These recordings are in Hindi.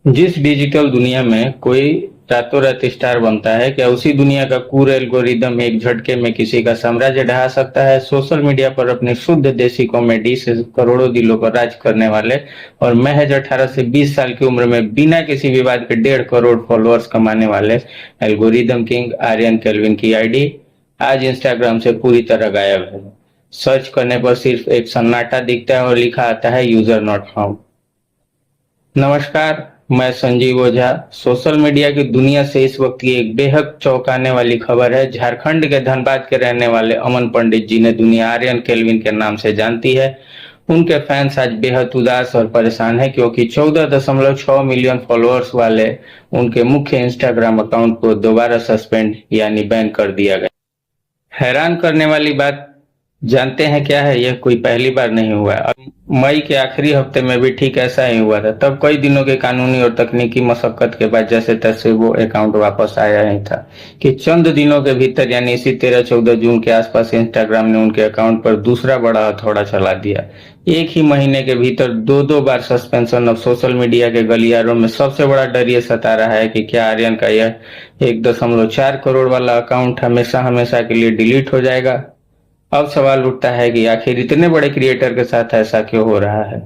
जिस डिजिटल दुनिया में कोई रातों रात स्टार बनता है, क्या उसी दुनिया का क्रूर एल्गोरिदम एक झटके में किसी का साम्राज्य ढहा सकता है? सोशल मीडिया पर अपनी शुद्ध देसी कॉमेडी से करोड़ों दिलों पर राज करने वाले और महज 18 से 20 साल की उम्र में बिना किसी विवाद के 1.5 करोड़ फॉलोअर्स कमाने वाले एल्गोरिदम किंग आर्यन केल्विन की आईडी आज इंस्टाग्राम से पूरी तरह गायब है। सर्च करने पर सिर्फ एक सन्नाटा दिखता है और लिखा आता है यूजर नॉट फाउंड। नमस्कार, मैं संजीव ओझा। सोशल मीडिया की दुनिया से इस वक्त की एक बेहद चौंकाने वाली खबर है। झारखंड के धनबाद के रहने वाले अमन पंडित जी ने दुनिया आर्यन केल्विन के नाम से जानती है। उनके फैंस आज बेहद उदास और परेशान है क्योंकि 14.6 मिलियन फॉलोअर्स वाले उनके मुख्य इंस्टाग्राम अकाउंट को दोबारा सस्पेंड यानी बैन कर दिया गया। हैरान करने वाली बात जानते हैं क्या है? यह कोई पहली बार नहीं हुआ है। मई के आखिरी हफ्ते में भी ठीक ऐसा ही हुआ था। तब कई दिनों के कानूनी और तकनीकी मशक्कत के बाद जैसे तैसे वो अकाउंट वापस आया ही था कि चंद दिनों के भीतर यानी इसी 13-14 जून के आसपास इंस्टाग्राम ने उनके अकाउंट पर दूसरा बड़ा हथौड़ा चला दिया। एक ही महीने के भीतर दो बार सस्पेंशन। अब सोशल मीडिया के गलियारों में सबसे बड़ा डर ये सता रहा है कि क्या आर्यन का यह 1.4 करोड़ वाला अकाउंट हमेशा हमेशा के लिए डिलीट हो जाएगा। अब सवाल उठता है कि आखिर इतने बड़े क्रिएटर के साथ ऐसा क्यों हो रहा है।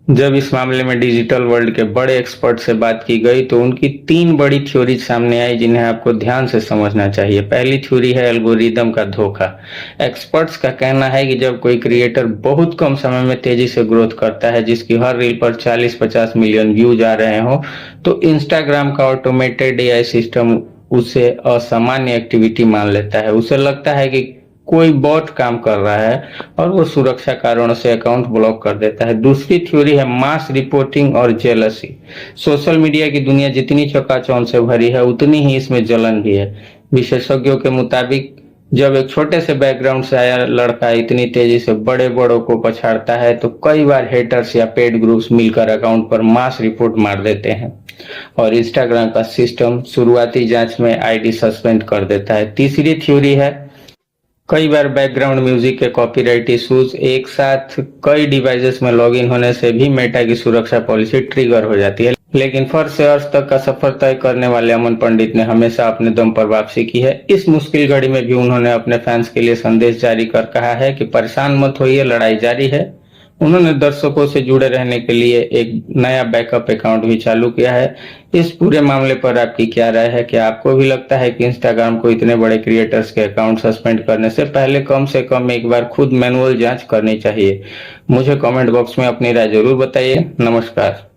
जब इस मामले में डिजिटल वर्ल्ड के बड़े एक्सपर्ट से बात की गई तो उनकी 3 बड़ी थ्योरी सामने आई जिन्हें आपको ध्यान से समझना चाहिए। पहली थ्योरी है एल्गोरिदम का धोखा। एक्सपर्ट्स का कहना है कि जब कोई क्रिएटर बहुत कम समय में तेजी से ग्रोथ करता है, जिसकी हर रील पर 40-50 मिलियन व्यूज आ रहे हो, तो इंस्टाग्राम का ऑटोमेटेड एआई सिस्टम उसे असामान्य एक्टिविटी मान लेता है। उसे लगता है कि कोई बॉट काम कर रहा है और वो सुरक्षा कारणों से अकाउंट ब्लॉक कर देता है। दूसरी थ्योरी है मास रिपोर्टिंग और जेलसी। सोशल मीडिया की दुनिया जितनी चकाचौंध से भरी है उतनी ही इसमें जलन भी है। विशेषज्ञों के मुताबिक जब एक छोटे से बैकग्राउंड से आया लड़का इतनी तेजी से बड़े बड़ों को पछाड़ता है तो कई बार हेटर्स या पेड ग्रुप्स मिलकर अकाउंट पर मास रिपोर्ट मार देते हैं और इंस्टाग्राम का सिस्टम शुरुआती जांच में आईडी सस्पेंड कर देता है। तीसरी थ्योरी है कई बार बैकग्राउंड म्यूजिक के कॉपीराइट इश्यूज एक साथ कई डिवाइसेस में लॉगिन होने से भी मेटा की सुरक्षा पॉलिसी ट्रिगर हो जाती है। लेकिन फर्श से अर्श तक का सफर तय करने वाले अमन पंडित ने हमेशा अपने दम पर वापसी की है। इस मुश्किल घड़ी में भी उन्होंने अपने फैंस के लिए संदेश जारी कर कहा है कि परेशान मत होइए, लड़ाई जारी है। उन्होंने दर्शकों से जुड़े रहने के लिए एक नया बैकअप अकाउंट भी चालू किया है। इस पूरे मामले पर आपकी क्या राय है? क्या आपको भी लगता है कि इंस्टाग्राम को इतने बड़े क्रिएटर्स के अकाउंट सस्पेंड करने से पहले कम से कम एक बार खुद मैनुअल जांच करनी चाहिए? मुझे कमेंट बॉक्स में अपनी राय जरूर बताइए। नमस्कार।